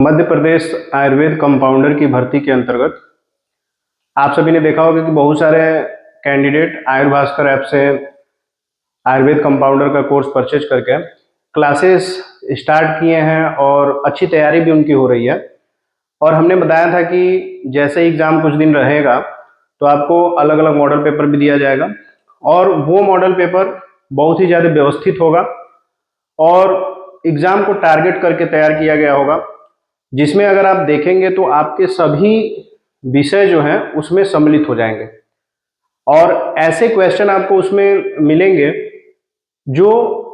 Madhya Pradesh Ayurveda compounder की भर्ती के अंतर्गत आप सभी ने देखा होगा कि बहुत सारे कैंडिडेट आयुर्भास्कर ऐप से आयुर्वेद कंपाउंडर का कोर्स परचेज करके क्लासेस स्टार्ट किए हैं और अच्छी तैयारी भी उनकी हो रही है। और हमने बताया था कि जैसे एग्ज़ाम कुछ दिन रहेगा तो आपको अलग अलग मॉडल पेपर भी दिया जाएगा और वो मॉडल पेपर बहुत ही ज़्यादा व्यवस्थित होगा और एग्ज़ाम को टारगेट करके तैयार किया गया होगा, जिसमें अगर आप देखेंगे तो आपके सभी विषय जो हैं उसमें सम्मिलित हो जाएंगे और ऐसे क्वेश्चन आपको उसमें मिलेंगे जो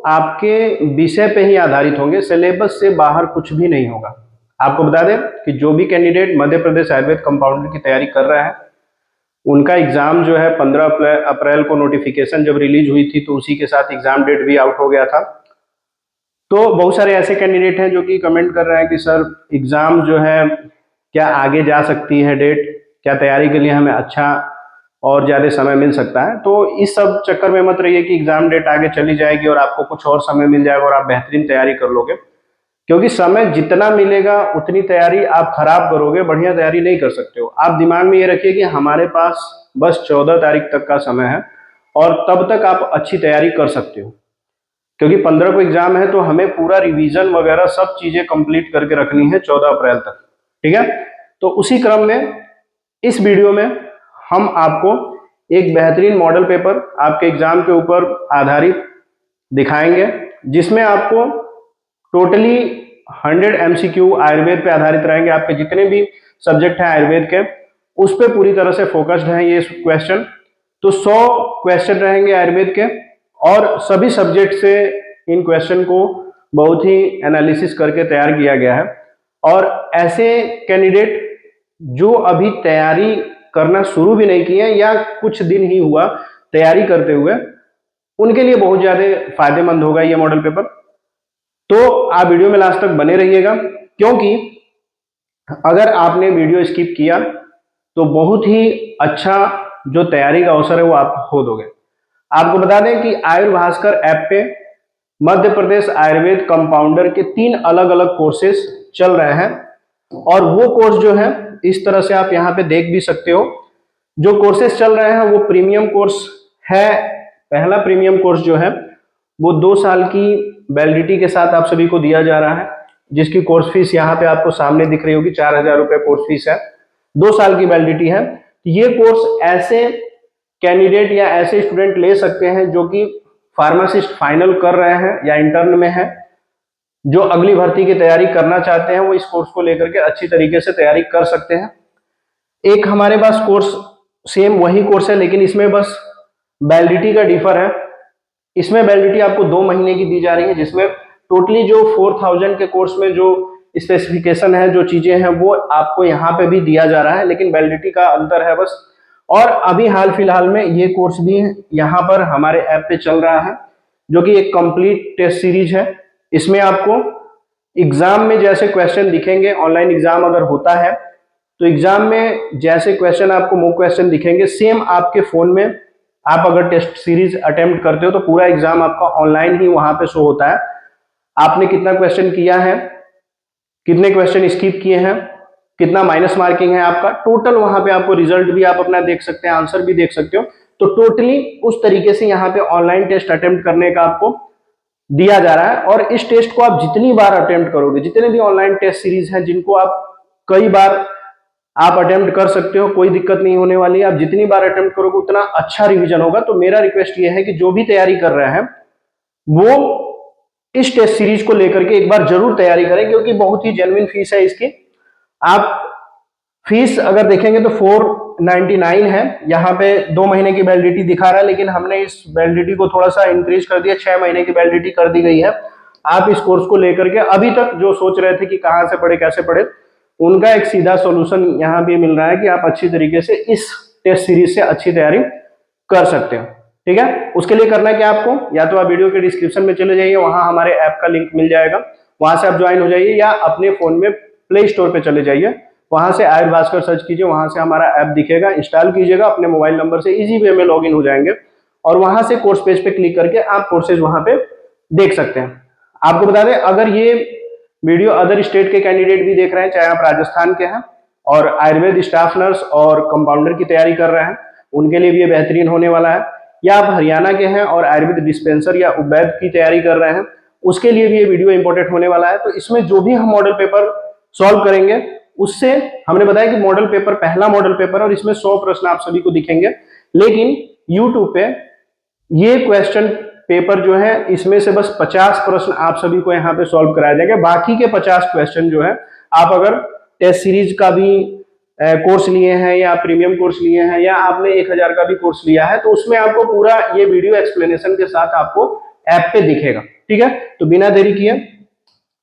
आपके विषय पे ही आधारित होंगे, सिलेबस से बाहर कुछ भी नहीं होगा। आपको बता दें कि जो भी कैंडिडेट मध्य प्रदेश आयुर्वेद कंपाउंडर की तैयारी कर रहा है उनका एग्ज़ाम जो है 15 अप्रैल को नोटिफिकेशन जब रिलीज हुई थी तो उसी के साथ एग्ज़ाम डेट भी आउट हो गया था। तो बहुत सारे ऐसे कैंडिडेट हैं जो कि कमेंट कर रहे हैं कि सर एग्ज़ाम जो है क्या आगे जा सकती है डेट, क्या तैयारी के लिए हमें अच्छा और ज़्यादा समय मिल सकता है। तो इस सब चक्कर में मत रहिए कि एग्ज़ाम डेट आगे चली जाएगी और आपको कुछ और समय मिल जाएगा और आप बेहतरीन तैयारी कर लोगे, क्योंकि समय जितना मिलेगा उतनी तैयारी आप खराब करोगे, बढ़िया तैयारी नहीं कर सकते हो। आप दिमाग में ये रखिए कि हमारे पास बस 14 तारीख तक का समय है और तब तक आप अच्छी तैयारी कर सकते हो, क्योंकि 15 को एग्जाम है तो हमें पूरा रिवीजन वगैरह सब चीजें कंप्लीट करके रखनी है 14 अप्रैल तक। ठीक है, तो उसी क्रम में इस वीडियो में हम आपको एक बेहतरीन मॉडल पेपर आपके एग्जाम के ऊपर आधारित दिखाएंगे, जिसमें आपको टोटली 100 एमसीक्यू आयुर्वेद पे आधारित रहेंगे। आपके जितने भी सब्जेक्ट हैं आयुर्वेद के उस पर पूरी तरह से फोकस्ड हैं ये क्वेश्चन। तो 100 क्वेश्चन रहेंगे आयुर्वेद के और सभी सब्जेक्ट से इन क्वेश्चन को बहुत ही एनालिसिस करके तैयार किया गया है। और ऐसे कैंडिडेट जो अभी तैयारी करना शुरू भी नहीं किए या कुछ दिन ही हुआ तैयारी करते हुए, उनके लिए बहुत ज़्यादा फायदेमंद होगा ये मॉडल पेपर। तो आप वीडियो में लास्ट तक बने रहिएगा, क्योंकि अगर आपने वीडियो स्किप किया तो बहुत ही अच्छा जो तैयारी का अवसर है वो आप खो दोगे। आपको बता दें कि आयुर्भास्कर ऐप पे मध्य प्रदेश आयुर्वेद कंपाउंडर के 3 अलग अलग कोर्सेज चल रहे हैं और वो कोर्स जो है इस तरह से आप यहाँ पे देख भी सकते हो। जो कोर्सेज चल रहे हैं वो प्रीमियम कोर्स है। पहला प्रीमियम कोर्स जो है वो 2 साल की वैलिडिटी के साथ आप सभी को दिया जा रहा है, जिसकी कोर्स फीस यहाँ पे आपको सामने दिख रही होगी, 4000 रुपये कोर्स फीस है, 2 साल की वैलिडिटी है। ये कोर्स ऐसे कैंडिडेट या ऐसे स्टूडेंट ले सकते हैं जो कि फार्मासिस्ट फाइनल कर रहे हैं या इंटर्न में है, जो अगली भर्ती की तैयारी करना चाहते हैं, वो इस कोर्स को लेकर के अच्छी तरीके से तैयारी कर सकते हैं। एक हमारे पास कोर्स सेम वही कोर्स है, लेकिन इसमें बस वैलिडिटी का डिफर है। इसमें वैलिडिटी आपको 2 महीने की दी जा रही है, जिसमें टोटली जो 4000 के कोर्स में जो स्पेसिफिकेशन है, जो चीजें हैं, वो आपको यहाँ पे भी दिया जा रहा है, लेकिन वैलिडिटी का अंतर है बस। और अभी हाल फिलहाल में ये कोर्स भी यहाँ पर हमारे ऐप पे चल रहा है, जो कि एक कंप्लीट टेस्ट सीरीज है। इसमें आपको एग्जाम में जैसे क्वेश्चन दिखेंगे, ऑनलाइन एग्जाम अगर होता है तो एग्जाम में जैसे क्वेश्चन आपको मॉक क्वेश्चन दिखेंगे, सेम आपके फोन में आप अगर टेस्ट सीरीज अटेम्प्ट करते हो तो पूरा एग्जाम आपका ऑनलाइन ही वहां पे शो होता है। आपने कितना क्वेश्चन किया है, कितने क्वेश्चन स्किप किए हैं, कितना माइनस मार्किंग है आपका, टोटल वहां पे आपको रिजल्ट भी आप अपना देख सकते हैं, आंसर भी देख सकते हो। तो टोटली उस तरीके से यहाँ पे ऑनलाइन टेस्ट अटेम्प्ट करने का आपको दिया जा रहा है। और इस टेस्ट को आप जितनी बार अटेम्प्ट करोगे, जितने भी ऑनलाइन टेस्ट सीरीज हैं जिनको आप कई बार आप अटेम्प्ट कर सकते हो, कोई दिक्कत नहीं होने वाली है। आप जितनी बार अटेम्प्ट करोगे उतना अच्छा रिवीजन होगा। तो मेरा रिक्वेस्ट ये है कि जो भी तैयारी कर रहे हैं वो इस टेस्ट सीरीज को लेकर के एक बार जरूर तैयारी करें, क्योंकि बहुत ही जेन्युइन फीस है इसकी। आप फीस अगर देखेंगे तो 499 है, यहाँ पे 2 महीने की वैलिडिटी दिखा रहा है, लेकिन हमने इस वैलिडिटी को थोड़ा सा इंक्रीज कर दिया, 6 महीने की वैलिडिटी कर दी गई है। आप इस कोर्स को लेकर के अभी तक जो सोच रहे थे कि कहाँ से पढ़े कैसे पढ़े, उनका एक सीधा सॉल्यूशन यहाँ भी मिल रहा है कि आप अच्छी तरीके से इस टेस्ट सीरीज से अच्छी तैयारी कर सकते हो। ठीक है, उसके लिए करना है कि आपको या तो आप वीडियो के डिस्क्रिप्शन में चले जाइए, वहां हमारे ऐप का लिंक मिल जाएगा, वहां से आप ज्वाइन हो जाइए, या अपने फोन में प्ले स्टोर पे चले जाइए, वहां से आयुर्भास्कर सर्च कीजिए, वहां से हमारा ऐप दिखेगा, इंस्टॉल कीजिएगा, अपने मोबाइल नंबर से इजी वे में लॉगिन हो जाएंगे और वहां से कोर्स पेज पे क्लिक करके आप कोर्सेज वहां पे देख सकते हैं। आपको बता दें, अगर ये वीडियो अदर स्टेट के कैंडिडेट भी देख रहे हैं, चाहे आप राजस्थान के हैं और आयुर्वेद स्टाफ नर्स और कंपाउंडर की तैयारी कर रहे हैं, उनके लिए भी ये बेहतरीन होने वाला है। या आप हरियाणा के हैं और आयुर्वेद डिस्पेंसर या उपवैद की तैयारी कर रहे हैं, उसके लिए भी ये वीडियो इंपॉर्टेंट होने वाला है। तो इसमें जो भी हम मॉडल पेपर सॉल्व करेंगे उससे हमने बताया कि मॉडल पेपर पहला मॉडल पेपर और इसमें 100 प्रश्न आप सभी को दिखेंगे, लेकिन यूट्यूब पे ये क्वेश्चन पेपर जो है इसमें से बस 50 प्रश्न आप सभी को यहाँ पे सॉल्व कराया जाएगा। बाकी के 50 क्वेश्चन जो है आप अगर टेस्ट सीरीज का भी कोर्स लिए हैं या प्रीमियम कोर्स लिए हैं या आपने 1000 का भी कोर्स लिया है तो उसमें आपको पूरा ये वीडियो एक्सप्लेनेशन के साथ आपको ऐप पे दिखेगा। ठीक है, तो बिना देरी किए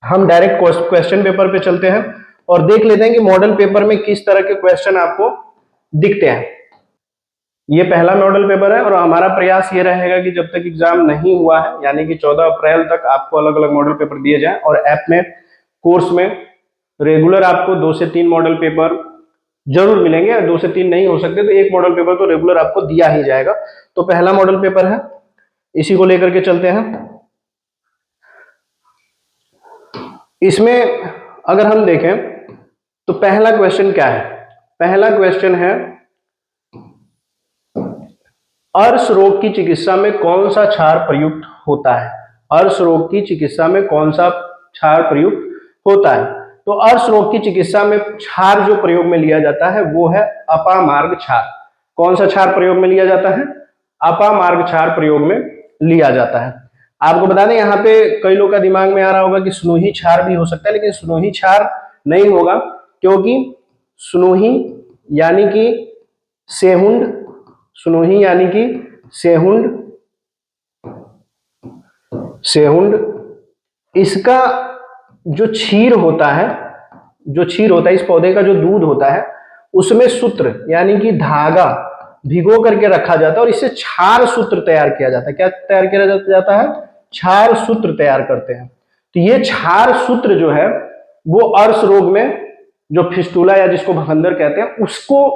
हम डायरेक्ट क्वेश्चन पेपर पे चलते हैं और देख लेते हैं कि मॉडल पेपर में किस तरह के क्वेश्चन आपको दिखते हैं। ये पहला मॉडल पेपर है और हमारा प्रयास ये रहेगा कि जब तक एग्जाम नहीं हुआ है यानी कि 14 अप्रैल तक आपको अलग अलग मॉडल पेपर दिए जाएं और ऐप में कोर्स में रेगुलर आपको 2 से 3 मॉडल पेपर जरूर मिलेंगे। 2 से 3 नहीं हो सकते तो एक मॉडल पेपर तो रेगुलर आपको दिया ही जाएगा। तो पहला मॉडल पेपर है, इसी को लेकर के चलते हैं। इसमें अगर हम देखें तो पहला क्वेश्चन क्या है? पहला क्वेश्चन है अर्श रोग की चिकित्सा में कौन सा क्षार प्रयुक्त होता है? अर्श रोग की चिकित्सा में कौन सा क्षार प्रयुक्त होता है? तो अर्श रोग की चिकित्सा में क्षार जो प्रयोग में लिया जाता है वो है अपामार्ग क्षार। कौन सा क्षार प्रयोग में लिया जाता है? अपामार्ग क्षार प्रयोग में लिया जाता है। आपको बता दें यहाँ पे कई लोग का दिमाग में आ रहा होगा कि स्नोही क्षार भी हो सकता है, लेकिन स्नोही क्षार नहीं होगा क्योंकि स्नोही यानी कि सेहुंड, स्नोही यानी कि सेहुंड इसका जो क्षीर होता है, इस पौधे का जो दूध होता है उसमें सूत्र यानी कि धागा भिगो करके रखा जाता है और इससे क्षार सूत्र तैयार किया जाता है। क्या तैयार किया जाता है? क्षार सूत्र तैयार करते हैं। तो ये क्षार सूत्र जो है वो अर्श रोग में जो फिस्टुला या जिसको भगंदर कहते हैं उसको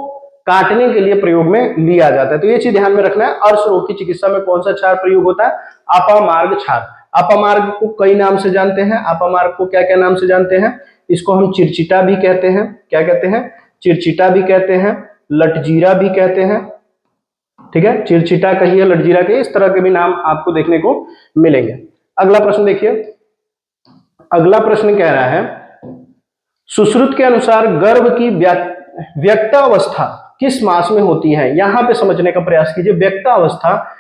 काटने के लिए प्रयोग में लिया जाता है। तो ये चीज ध्यान में रखना है। अर्श रोग की चिकित्सा में कौन सा क्षार प्रयोग होता है? अपामार्ग क्षार। अपामार्ग को कई नाम से जानते हैं। अपामार्ग को क्या क्या नाम से जानते हैं? इसको हम चिरचिटा भी कहते हैं। क्या कहते हैं? चिरचिटा भी कहते हैं, लटजीरा भी कहते हैं। ठीक है, चिरचिटा कहिए, लटजीरा कहिए, इस तरह के भी नाम आपको देखने को मिलेंगे। अगला प्रश्न देखिए। अगला प्रश्न कह रहा है सुश्रुत के अनुसार गर्भ की व्यक्तावस्था किस मास में होती है? यहां पे समझने का प्रयास कीजिए। व्यक्तावस्था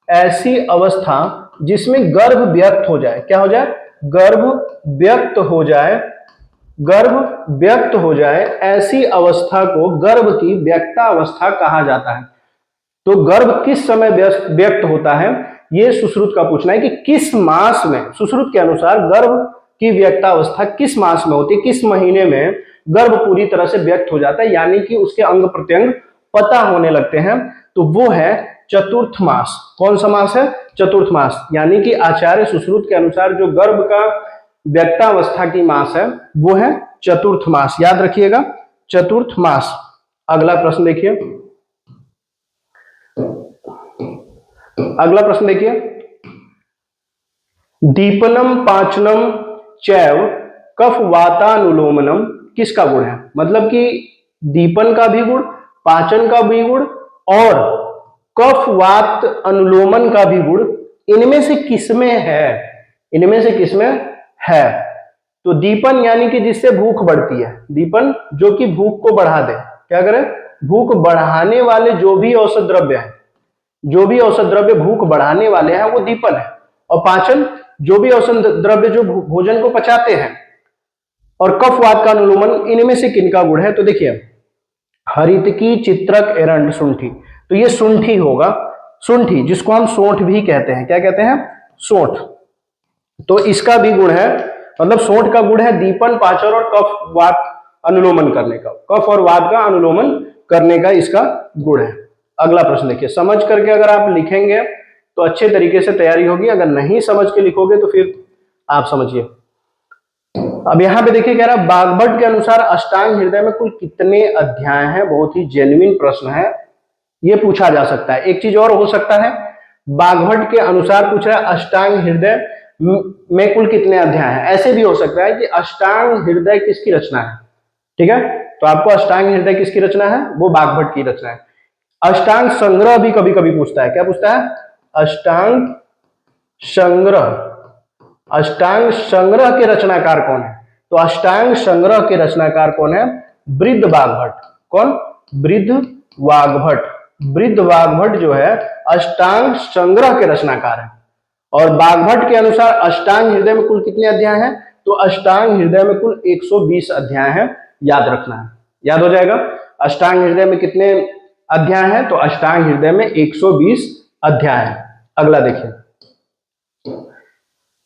ऐसी अवस्था जिसमें गर्भ व्यक्त हो जाए। क्या हो जाए? गर्भ व्यक्त हो जाए, ऐसी अवस्था को गर्भ की व्यक्तावस्था कहा जाता है। तो गर्भ किस समय व्यक्त होता है ये सुश्रुत का पूछना है कि किस मास में, सुश्रुत के अनुसार गर्भ की व्यक्तावस्था किस मास में होती है, किस महीने में गर्भ पूरी तरह से व्यक्त हो जाता है यानी कि उसके अंग प्रत्यंग पता होने लगते हैं। तो वो है चतुर्थ मास। कौन सा मास है? चतुर्थ मास। यानी कि आचार्य सुश्रुत के अनुसार जो गर्भ का व्यक्तावस्था की मास है वो है चतुर्थ मास। याद रखिएगा, चतुर्थ मास। अगला प्रश्न देखिए। अगला प्रश्न देखिए। दीपनम पाचनम चैव कफ वातानुलोमनम किसका गुण है? मतलब कि दीपन का भी गुण, पाचन का भी गुण और कफ वात अनुलोमन का भी गुण इनमें से किसमें है? तो दीपन यानी कि जिससे भूख बढ़ती है, दीपन जो कि भूख को बढ़ा दे। क्या करे? भूख बढ़ाने वाले जो भी औषध द्रव्य है, जो भी औषध द्रव्य भूख बढ़ाने वाले हैं वो दीपन है। और पाचन जो भी औषध द्रव्य जो भोजन को पचाते हैं। और कफवात का अनुलोमन इनमें से किनका गुण है? तो देखिए हरितकी, चित्रक, एरंड, शुंठी। तो ये शुंठी होगा। शुंठी जिसको हम सोंठ भी कहते हैं। क्या कहते हैं? सोंठ। तो इसका भी गुण है, मतलब सोंठ का गुण है दीपन, पाचन और कफ वात अनुलोमन करने का, कफ और वात का अनुलोमन करने का इसका गुण है। अगला प्रश्न देखिए। समझ करके अगर आप लिखेंगे तो अच्छे तरीके से तैयारी होगी, अगर नहीं समझ के लिखोगे तो फिर आप समझिए। अब यहाँ पे देखिए कह रहा है बागभट्ट के अनुसार अष्टांग हृदय में कुल कितने अध्याय हैं? बहुत ही जेन्युइन प्रश्न है, ये पूछा जा सकता है। एक चीज और हो सकता है, बागभट्ट के अनुसार पूछ रहा है अष्टांग हृदय में कुल कितने अध्याय हैं। ऐसे भी हो सकता है कि अष्टांग हृदय किसकी रचना है, ठीक है, तो आपको अष्टांग हृदय किसकी रचना है, वो बागभट्ट की रचना है। अष्टांग संग्रह भी कभी कभी पूछता है, क्या पूछता है, अष्टांग संग्रह, अष्टांग संग्रह के रचनाकार कौन है, तो अष्टांग संग्रह के रचनाकार कौन है, बृहद्वाघभट्ट। कौन, बृहद्वाघभट्ट। बृहद्वाघभट्ट जो है अष्टांग संग्रह के रचनाकार है। और बागभट्ट के अनुसार अष्टांग हृदय में कुल कितने अध्याय हैं, तो अष्टांग हृदय में कुल 120 अध्याय हैं, याद रखना है, याद हो जाएगा। अष्टांग हृदय में कितने अध्याय हैं, तो अष्टांग हृदय में 120 अध्याय हैं। अगला देखिए,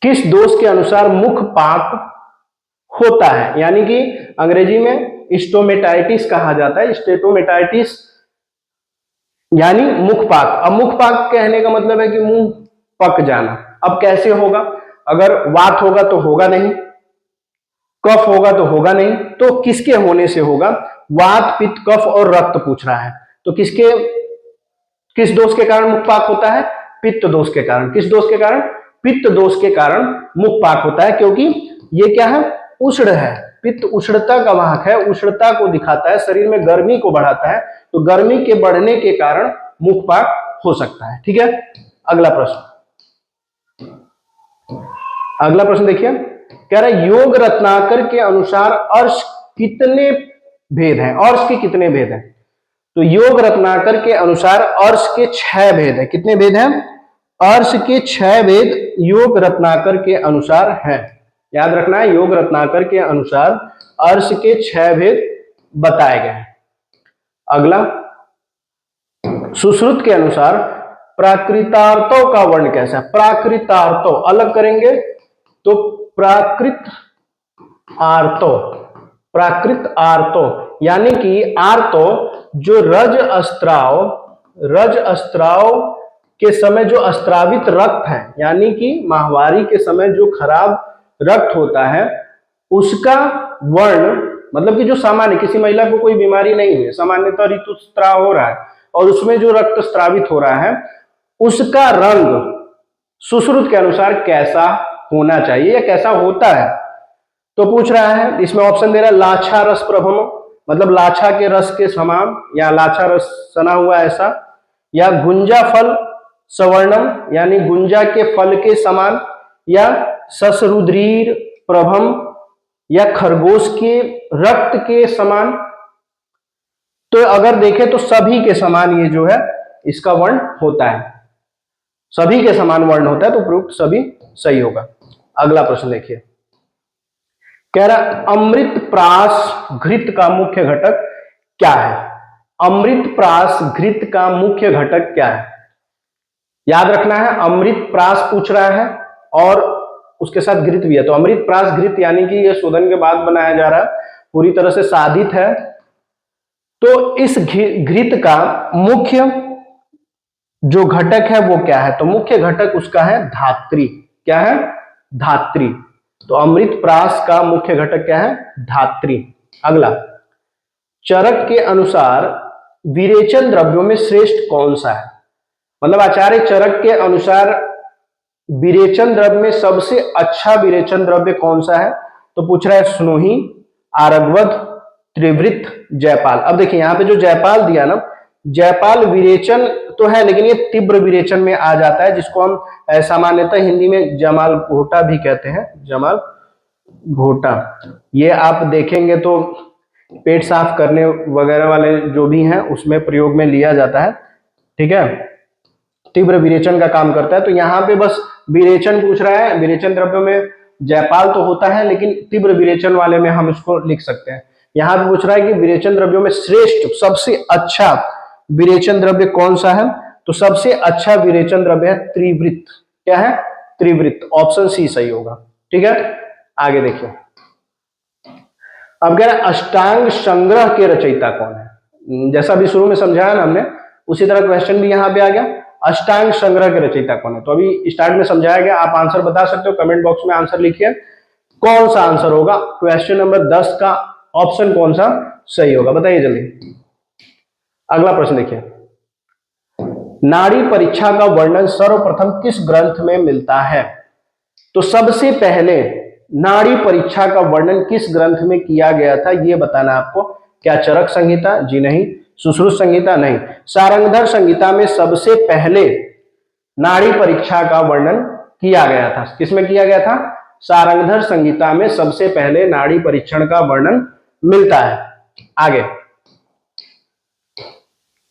किस दोष के अनुसार मुख पाक होता है, यानी कि अंग्रेजी में स्टोमेटाइटिस कहा जाता है, स्टेटोमेटाइटिस यानी मुख पाक। अब मुख पाक कहने का मतलब है कि मुंह पक जाना। अब कैसे होगा, अगर वात होगा तो होगा नहीं, कफ होगा तो होगा नहीं, तो किसके होने से होगा, वात पित्त कफ और रक्त पूछ रहा है, तो किस दोष के कारण मुख पाक होता है, पित्त दोष के कारण। किस दोष के कारण, पित्त दोष के कारण मुख पाक होता है, क्योंकि ये क्या है, उष्ण है, पित्त उष्णता का वाहक है, उष्णता को दिखाता है, शरीर में गर्मी को बढ़ाता है, तो गर्मी के बढ़ने के कारण मुख पाक हो सकता है, ठीक है। अगला प्रश्न, अगला प्रश्न देखिए, कह रहा है योग रत्नाकर के अनुसार अर्श कितने भेद हैं, अर्श के कितने भेद हैं, तो योग रत्नाकर के अनुसार अर्श के 6 भेद हैं। कितने भेद हैं, अर्श के 6 भेद योग रत्नाकर के अनुसार हैं, याद रखना है, योग रत्नाकर के अनुसार अर्श के 6 भेद बताए गए हैं। अगला, सुश्रुत के अनुसार प्राकृतार्थों का वर्ण कैसा है, प्राकृतार्थों अलग करेंगे तो प्राकृत आर्तो, प्राकृत आर्तो यानी कि आर्तो जो रज अस्त्राव के समय जो अस्त्रावित रक्त है, यानी कि माहवारी के समय जो खराब रक्त होता है उसका वर्ण, मतलब कि जो सामान्य किसी महिला को कोई बीमारी नहीं है, सामान्यतः ऋतुस्राव हो रहा है और उसमें जो रक्त स्त्रावित हो रहा है उसका रंग सुश्रुत के अनुसार कैसा होना चाहिए या कैसा होता है, तो पूछ रहा है। इसमें ऑप्शन दे रहा है लाछा रस प्रभम, मतलब लाछा के रस के समान या लाछा रस सना हुआ ऐसा, या गुंजा फल सवर्णम यानी गुंजा के फल के समान, या ससरुद्रीर प्रभम या खरगोश के रक्त के समान। तो अगर देखें तो सभी के समान ये जो है इसका वर्ण होता है, सभी के समान वर्ण होता है, तो उपयुक्त सभी सही होगा। अगला प्रश्न देखिए, कह रहा अमृत प्रास घृत का मुख्य घटक क्या है, अमृत प्रास घृत का मुख्य घटक क्या है, याद रखना है, अमृत प्रास पूछ रहा है और उसके साथ घृत भी है, तो अमृत प्रास घृत यानी कि यह शोधन के बाद बनाया जा रहा है, पूरी तरह से साधित है। तो इस घृत का मुख्य जो घटक है वो क्या है, तो मुख्य घटक उसका है धात्री। क्या है, धात्री। तो अमृत प्रास का मुख्य घटक क्या है, धात्री। अगला, चरक के अनुसार विरेचन द्रव्यों में श्रेष्ठ कौन सा है, मतलब आचार्य चरक के अनुसार विरेचन द्रव्य में सबसे अच्छा विरेचन द्रव्य कौन सा है, तो पूछ रहा है स्नोही, आरगवध, त्रिवृत, जयपाल। अब देखिए यहाँ पे जो जयपाल दिया ना, जयपाल विरेचन तो है लेकिन ये तीव्र विरेचन में आ जाता है, जिसको हम सामान्यतः हिंदी में जमाल घोटा भी कहते हैं, जमाल घोटा। ये आप देखेंगे तो पेट साफ करने वगैरह वाले जो भी हैं उसमें प्रयोग में लिया जाता है, ठीक है, तीव्र विरेचन का काम करता है। तो यहाँ पे बस विरेचन पूछ रहा है, विरेचन द्रव्यों में जयपाल तो होता है लेकिन तीव्र विरेचन वाले में हम इसको लिख सकते हैं। यहाँ पे पूछ रहा है कि विरेचन द्रव्यों में श्रेष्ठ सबसे अच्छा विरेचन द्रव्य कौन सा है, तो सबसे अच्छा विरेचन द्रव्य है त्रिवृत। क्या है, त्रिवृत। ऑप्शन सी सही होगा, ठीक है। आगे देखिए, अब कह रहा है अष्टांग संग्रह के रचयिता कौन है, जैसा भी शुरू में समझाया ना हमने उसी तरह क्वेश्चन भी यहाँ पे आ गया, अष्टांग संग्रह के रचयिता कौन है। तो अभी स्टार्ट में समझाया गया, आप आंसर बता सकते हो, कमेंट बॉक्स में आंसर लिखिए, कौन सा आंसर होगा क्वेश्चन नंबर 10 का, ऑप्शन कौन सा सही होगा, बताइए जल्दी। अगला प्रश्न देखिए, नाड़ी परीक्षा का वर्णन सर्वप्रथम किस ग्रंथ में मिलता है, तो सबसे पहले नाड़ी परीक्षा का वर्णन किस ग्रंथ में किया गया था, यह बताना आपको। क्या चरक संहिता? जी नहीं। सुश्रुत संहिता? नहीं। सारंगधर संहिता में सबसे पहले नाड़ी परीक्षा का वर्णन किया गया था। किसमें किया गया था? सारंगधर संहिता में सबसे पहले नाड़ी परीक्षण का वर्णन मिलता है। आगे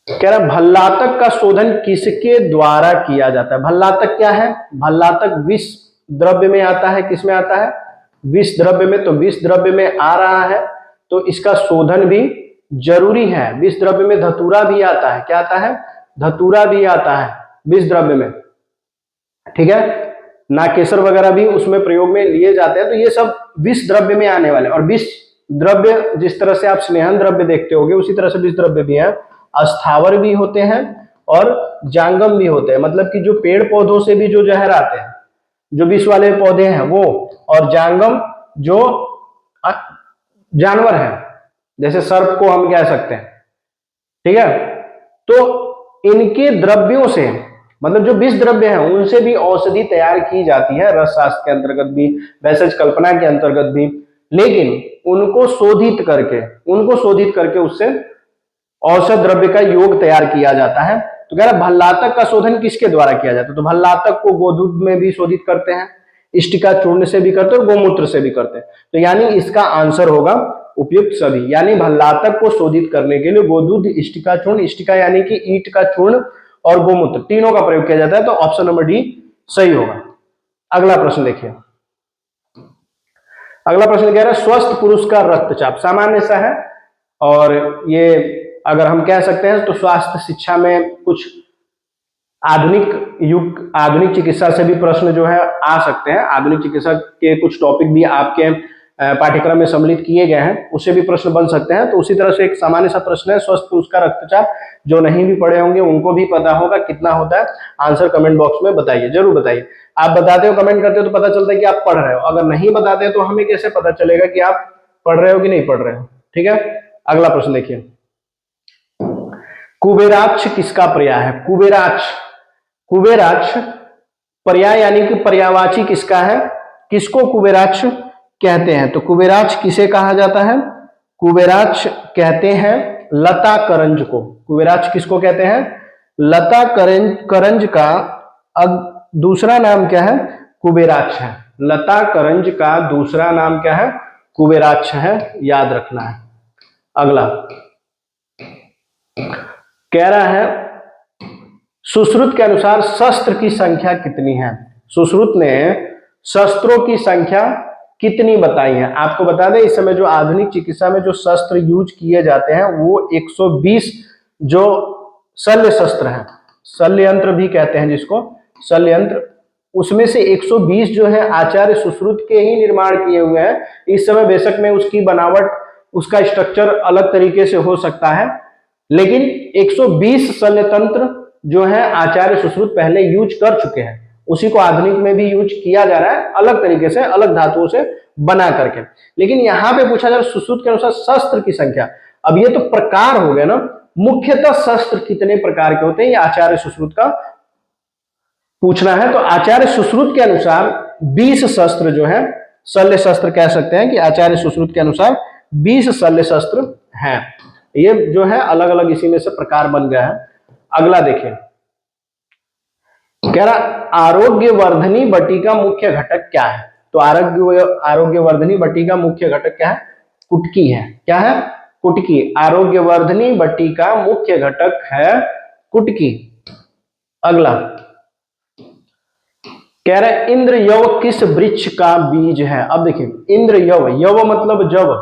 कह रहा भल्लातक का शोधन किसके द्वारा किया जाता है? भल्लातक क्या है? भल्लातक विष द्रव्य में आता है। किसमें आता है? विष द्रव्य में। तो विष द्रव्य में आ रहा है तो इसका शोधन भी जरूरी है। विष द्रव्य में धतूरा भी आता है। क्या आता है? धतूरा भी आता है विष द्रव्य में, ठीक है। नाकेसर वगैरह भी उसमें प्रयोग में लिए जाते हैं। तो ये सब विष द्रव्य में आने वाले। और विष द्रव्य जिस तरह से आप स्नेहन द्रव्य देखते होंगे उसी तरह से विष द्रव्य भी है। अस्थावर भी होते हैं और जांगम भी होते हैं, मतलब कि जो पेड़ पौधों से भी जो जहर आते हैं, जो विष वाले पौधे हैं वो, और जांगम जो जानवर है, जैसे सर्प को हम कह सकते हैं, ठीक है। तो इनके द्रव्यों से, मतलब जो विष द्रव्य हैं उनसे भी औषधि तैयार की जाती है, रस शास्त्र के अंतर्गत भी, वैसेज कल्पना के अंतर्गत भी। लेकिन उनको शोधित करके उससे औषध द्रव्य का योग तैयार किया जाता है। तो कह रहा भल्लातक का शोधन किसके द्वारा किया जाता है? तो भल्लातक को गोदूध में भी शोधित करते हैं, इष्टिका चूर्ण से भी करते हैं और गोमूत्र से भी करते हैं। तो यानी इसका आंसर होगा उपयुक्त सभी। यानी भल्लातक को शोधित करने के लिए गोदूध, इष्टिका चूर्ण, इष्टिका यानी कि ईंट का चूर्ण, और गोमूत्र तीनों का प्रयोग किया जाता है। तो ऑप्शन नंबर डी सही होगा। अगला प्रश्न देखिए। अगला प्रश्न कह रहा है स्वस्थ पुरुष का रक्तचाप। सामान्य सा है और ये अगर हम कह सकते हैं तो स्वास्थ्य शिक्षा में कुछ आधुनिक चिकित्सा से भी प्रश्न जो है आ सकते हैं। आधुनिक चिकित्सा के कुछ टॉपिक भी आपके पाठ्यक्रम में सम्मिलित किए गए हैं, उससे भी प्रश्न बन सकते हैं। तो उसी तरह से एक सामान्य सा प्रश्न है स्वस्थ पुरुष का रक्तचाप। जो नहीं भी पढ़े होंगे उनको भी पता होगा कितना होता है। आंसर कमेंट बॉक्स में बताइए, जरूर बताइए। आप बताते हो, कमेंट करते हो तो पता चलता है कि आप पढ़ रहे हो। अगर नहीं बताते तो हमें कैसे पता चलेगा कि आप पढ़ रहे हो कि नहीं पढ़ रहे हो, ठीक है। अगला प्रश्न देखिए। कुबेराक्ष किसका पर्याय है? कुबेराक्ष पर्याय यानी कि पर्यायवाची किसका है? किसको कुबेराक्ष कहते हैं? तो कुबेराक्ष किसे कहा जाता है? कुबेराक्ष कहते हैं लता करंज को। कुबेराक्ष किसको कहते हैं? लता करंज का दूसरा नाम क्या है? कुबेराक्ष है। लता करंज का दूसरा नाम क्या है? कुबेराक्ष है, याद रखना है। अगला कह रहा है सुश्रुत के अनुसार शस्त्र की संख्या कितनी है? सुश्रुत ने शस्त्रों की संख्या कितनी बताई है? आपको बता दें इस समय जो आधुनिक चिकित्सा में जो शस्त्र यूज किए जाते हैं वो 120 जो शल्य शस्त्र हैं, शल्य यंत्र भी कहते हैं जिसको, शल्य यंत्र, उसमें से 120 जो है आचार्य सुश्रुत के ही निर्माण किए हुए हैं। इस समय बेशक में उसकी बनावट, उसका स्ट्रक्चर अलग तरीके से हो सकता है, लेकिन 120 शल्य तंत्र जो है आचार्य सुश्रुत पहले यूज कर चुके हैं। उसी को आधुनिक में भी यूज किया जा रहा है, अलग तरीके से, अलग धातुओं से बना करके। लेकिन यहां पे पूछा जा रहा है सुश्रुत के अनुसार शस्त्र की संख्या। अब ये तो प्रकार हो गया ना, मुख्यतः शस्त्र कितने प्रकार के होते हैं ये आचार्य सुश्रुत का पूछना है। तो आचार्य सुश्रुत के अनुसार 20 शस्त्र जो है, शल्य शस्त्र कह सकते हैं कि आचार्य सुश्रुत के अनुसार 20 शल्य शस्त्र हैं। ये जो है अलग अलग इसी में से प्रकार बन गया है। अगला देखिए, कह रहा आरोग्यवर्धनी बटी का मुख्य घटक क्या है? तो आरोग्यवर्धनी बटी का मुख्य घटक क्या है? कुटकी है। क्या है? कुटकी। आरोग्यवर्धनी बटी का मुख्य घटक है कुटकी। अगला कह रहे इंद्र यव किस वृक्ष का बीज है? अब देखिए इंद्र यव, यव मतलब जव,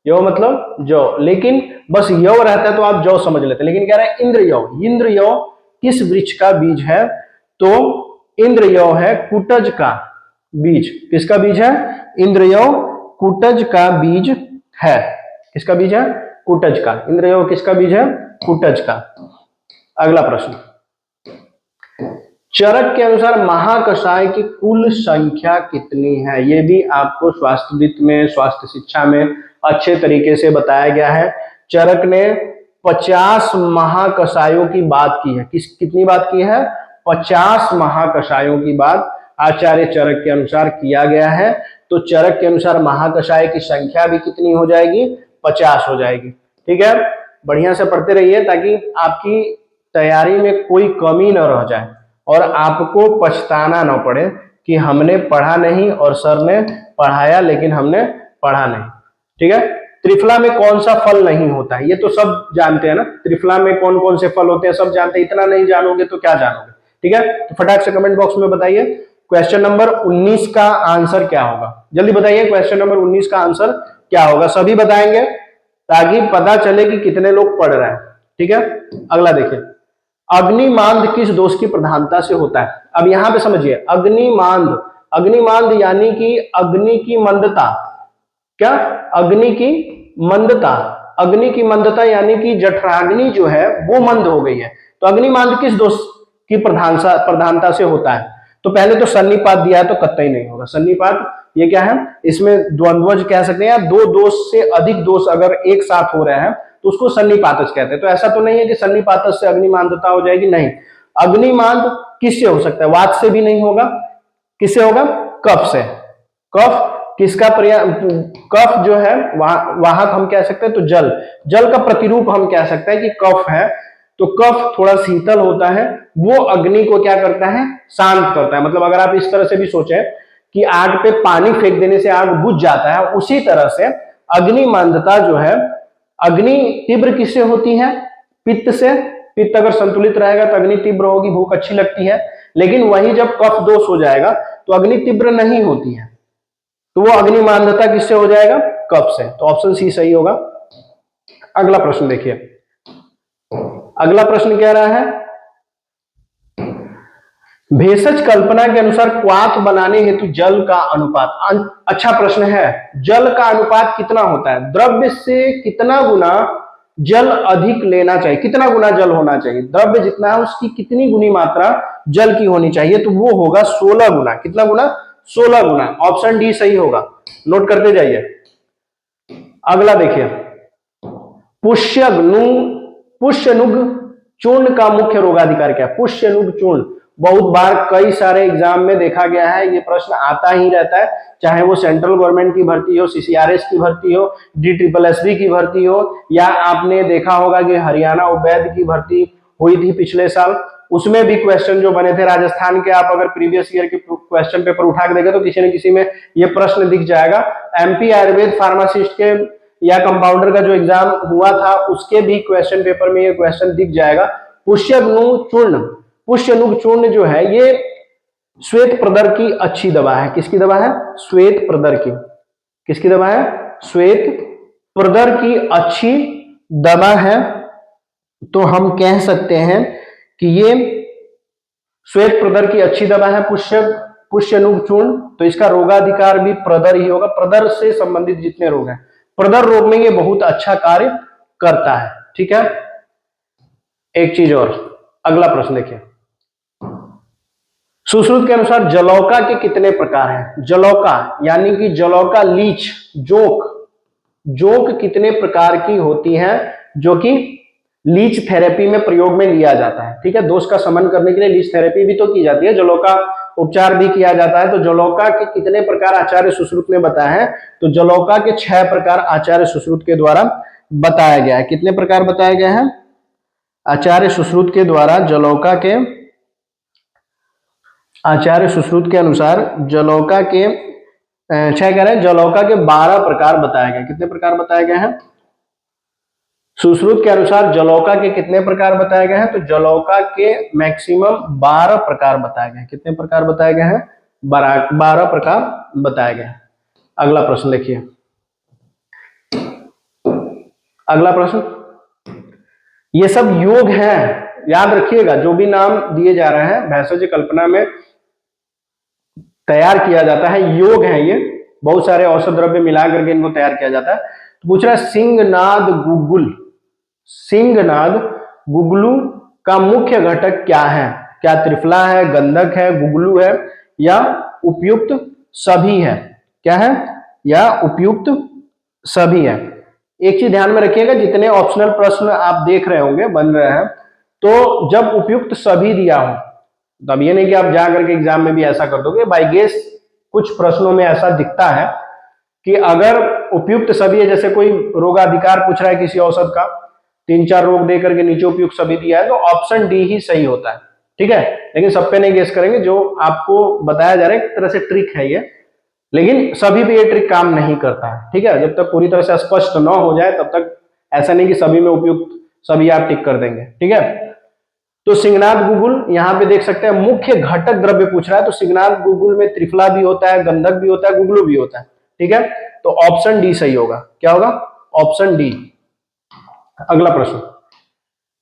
यव मतलब जौ, लेकिन बस यव रहता है तो आप जौ समझ लेते हैं, लेकिन कह रहे हैं इंद्र यव। इंद्र यव किस वृक्ष का बीज है? तो इंद्र यव है कुटज का बीज। किसका बीज है? इंद्र यव कुटज का बीज है। किसका बीज है? कुटज का। इंद्र यव किसका बीज है? कुटज का। अगला प्रश्न, चरक के अनुसार महाकषाय की कुल संख्या कितनी है? ये भी आपको स्वास्थ्यविद में, स्वास्थ्य शिक्षा में अच्छे तरीके से बताया गया है। चरक ने 50 महाकषायों की बात की है। कितनी बात की है? 50 महाकषायों की बात आचार्य चरक के अनुसार किया गया है। तो चरक के अनुसार महाकषाय की संख्या भी कितनी हो जाएगी, 50 हो जाएगी। ठीक है, बढ़िया से पढ़ते रहिए ताकि आपकी तैयारी में कोई कमी न रह जाए और आपको पछताना न पड़े कि हमने पढ़ा नहीं और सर ने पढ़ाया लेकिन हमने पढ़ा नहीं। ठीक है, त्रिफला में कौन सा फल नहीं होता है, ये तो सब जानते हैं ना, त्रिफला में कौन कौन से फल होते हैं सब जानते हैं, इतना नहीं जानोगे तो क्या जानोगे। ठीक है, तो फटाक से कमेंट बॉक्स में बताइए क्वेश्चन नंबर 19 का आंसर क्या होगा, जल्दी बताइए क्वेश्चन नंबर 19 का आंसर क्या होगा, सभी बताएंगे ताकि पता चले कि कितने लोग पढ़ रहे हैं। ठीक है, अगला देखिए, अग्निमांद किस दोष की प्रधानता से होता है। अब यहां पे समझिए, अग्निमांद, अग्निमांद यानी कि अग्नि की मंदता, क्या, अग्नि की मंदता, अग्नि की मंदता यानी कि जठराग्नि जो है वो मंद हो गई है। तो अग्निमांद किस दोष की प्रधानता से होता है, तो पहले तो सन्निपात दिया है तो कतई नहीं होगा। सन्निपात ये क्या है, इसमें द्वंद्वज कह सकते हैं, या दो दोष से अधिक दोष अगर एक साथ हो रहे हैं तो उसको सन्निपातज कहते हैं। तो ऐसा तो नहीं है कि सन्निपातज से अग्निमांदता हो जाएगी, नहीं। अग्निमांद किससे हो सकता है, वात से भी नहीं होगा, किससे होगा, कफ से। कफ किसका कफ जो है वाहक हम कह सकते हैं, तो जल, जल का प्रतिरूप हम कह सकते हैं कि कफ है। तो कफ थोड़ा शीतल होता है, वो अग्नि को क्या करता है, शांत करता है। मतलब अगर आप इस तरह से भी सोचें कि आग पे पानी फेंक देने से आग बुझ जाता है, उसी तरह से अग्निमांदता जो है, अग्नि तीव्र किससे होती है, पित्त से। पित्त अगर संतुलित रहेगा तो अग्नि तीव्र होगी, भूख अच्छी लगती है। लेकिन वही जब कफ दोष हो जाएगा तो अग्नि तीव्र नहीं होती है, तो वो अग्निमांदता किससे हो जाएगा, कफ से। तो ऑप्शन सी सही होगा। अगला प्रश्न देखिए, अगला प्रश्न कह रहा है, भेषज कल्पना के अनुसार क्वाथ बनाने हेतु जल का अनुपात। अच्छा प्रश्न है, जल का अनुपात कितना होता है, द्रव्य से कितना गुना जल अधिक लेना चाहिए, कितना गुना जल होना चाहिए, द्रव्य जितना है उसकी कितनी गुनी मात्रा जल की होनी चाहिए, तो वो होगा 16 गुना। कितना गुना, 16 गुना। ऑप्शन डी सही होगा, नोट करते जाइए। अगला देखिए, पुष्यनुग चूर्ण का मुख्य रोगाधिकार क्या है। पुष्यनुग चूर्ण बहुत बार कई सारे एग्जाम में देखा गया है, ये प्रश्न आता ही रहता है, चाहे वो सेंट्रल गवर्नमेंट की भर्ती हो, सीसीआरएस की भर्ती हो, DSSB की भर्ती हो, या आपने देखा होगा कि हरियाणा उवैध की भर्ती हुई थी पिछले साल, उसमें भी क्वेश्चन जो बने थे राजस्थान के, आप अगर प्रीवियस ईयर के क्वेश्चन पेपर उठा के देखें तो किसी न किसी में ये प्रश्न दिख जाएगा। MP आयुर्वेद फार्मासिस्ट के या कंपाउंडर का जो एग्जाम हुआ था उसके भी क्वेश्चन पेपर में ये क्वेश्चन दिख जाएगा। पुष्यनुग चूर्ण जो है ये श्वेत प्रदर की अच्छी दवा है। किसकी दवा है, श्वेत प्रदर की। किसकी दवा है, श्वेत प्रदर की अच्छी दवा है। तो हम कह सकते हैं कि ये श्वेत प्रदर की अच्छी दवा है पुष्यनुग चूर्ण। तो इसका रोगाधिकार भी प्रदर ही होगा, प्रदर से संबंधित जितने रोग हैं, प्रदर रोग में ये बहुत अच्छा कार्य करता है। ठीक है, एक चीज और, अगला प्रश्न देखिए, सुश्रुत के अनुसार जलौका के कितने प्रकार हैं। जलौका यानी कि जलौका लीच, जोक कितने प्रकार की होती है, जो कि लीच थेरेपी में प्रयोग में लिया जाता है। ठीक है, दोष का शमन करने के लिए लीच थेरेपी भी तो की जाती है, जलौका उपचार भी किया जाता है। तो जलौका के कितने प्रकार आचार्य सुश्रुत ने बताया है, तो जलौका के 6 प्रकार आचार्य सुश्रुत के द्वारा बताया गया है। कितने प्रकार बताया गया है, आचार्य सुश्रुत के द्वारा जलौका के, आचार्य सुश्रुत के अनुसार जलौका के 6 कह रहे हैं, जलौका के 12 प्रकार बताए गए। कितने प्रकार बताए गए हैं, सुश्रुत के अनुसार जलौका के कितने प्रकार बताए गए हैं, तो जलौका के मैक्सिमम 12 प्रकार बताए गए हैं। कितने प्रकार बताए गए हैं, 12 प्रकार बताए गए हैं। अगला प्रश्न देखिए, अगला प्रश्न, ये सब योग हैं, याद रखिएगा जो भी नाम दिए जा रहे हैं भेषज कल्पना में तैयार किया जाता है, योग है ये, बहुत सारे औषध द्रव्य मिला करके इनको तैयार किया जाता है। तो पूछ रहा है, सिंगनाद गुगुलू का मुख्य घटक क्या है, क्या त्रिफला है, गंधक है, गुगुलू है, या उपयुक्त सभी है, क्या है, या उपयुक्त सभी है। एक चीज ध्यान में रखिएगा, जितने ऑप्शनल प्रश्न आप देख रहे होंगे बन रहे हैं, तो जब उपयुक्त सभी दिया हो तो अब ये नहीं कि आप जा करके एग्जाम में भी ऐसा कर दोगे, बाई गेस कुछ प्रश्नों में ऐसा दिखता है कि अगर उपयुक्त सभी है, जैसे कोई रोगाधिकार पूछ रहा है किसी औषध का, 3-4 रोग दे करके नीचे उपयुक्त सभी दिया है, तो ऑप्शन डी ही सही होता है। ठीक है, लेकिन सब पे नहीं गेस करेंगे, जो आपको बताया जा रहा है एक तरह से ट्रिक है ये, लेकिन सभी पे ये ट्रिक काम नहीं करता है। ठीक है, जब तक पूरी तरह से स्पष्ट न हो जाए तब तक ऐसा नहीं कि सभी में उपयुक्त सभी आप टिक कर देंगे। ठीक है, तो सिंगनाथ गुगुल यहाँ पे देख सकते हैं मुख्य घटक द्रव्य पूछ रहा है, तो सिंगनाथ गुगुल में त्रिफला भी होता है, गंधक भी होता है, गुगलू भी होता है। ठीक है, तो ऑप्शन डी सही होगा। क्या होगा? Option D. अगला प्रश्न,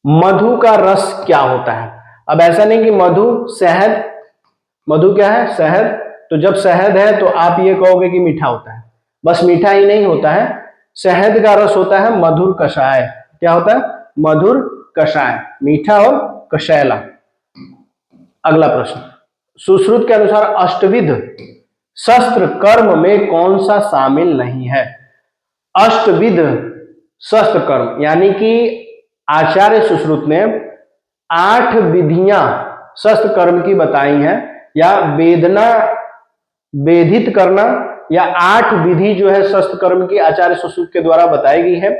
मधु का रस क्या होता है? अब ऐसा नहीं कि मधु शहद, मधु क्या है? शहद। तो जब शहद है तो आप ये कहोगे कि मीठा होता है, बस मीठा ही नहीं होता है, शहद का रस होता है मधुर कषाय। क्या होता है? मधुर कषाय, मीठा और कषैला। अगला प्रश्न, सुश्रुत के अनुसार अष्टविध शस्त्र कर्म में कौन सा शामिल नहीं है? अष्टविध शस्त्र कर्म यानी कि आचार्य सुश्रुत ने 8 विधियां शस्त्र कर्म की बताई हैं, या वेदना वेधित करना, या 8 विधि जो है शस्त्र कर्म की आचार्य सुश्रुत के द्वारा बताई गई है,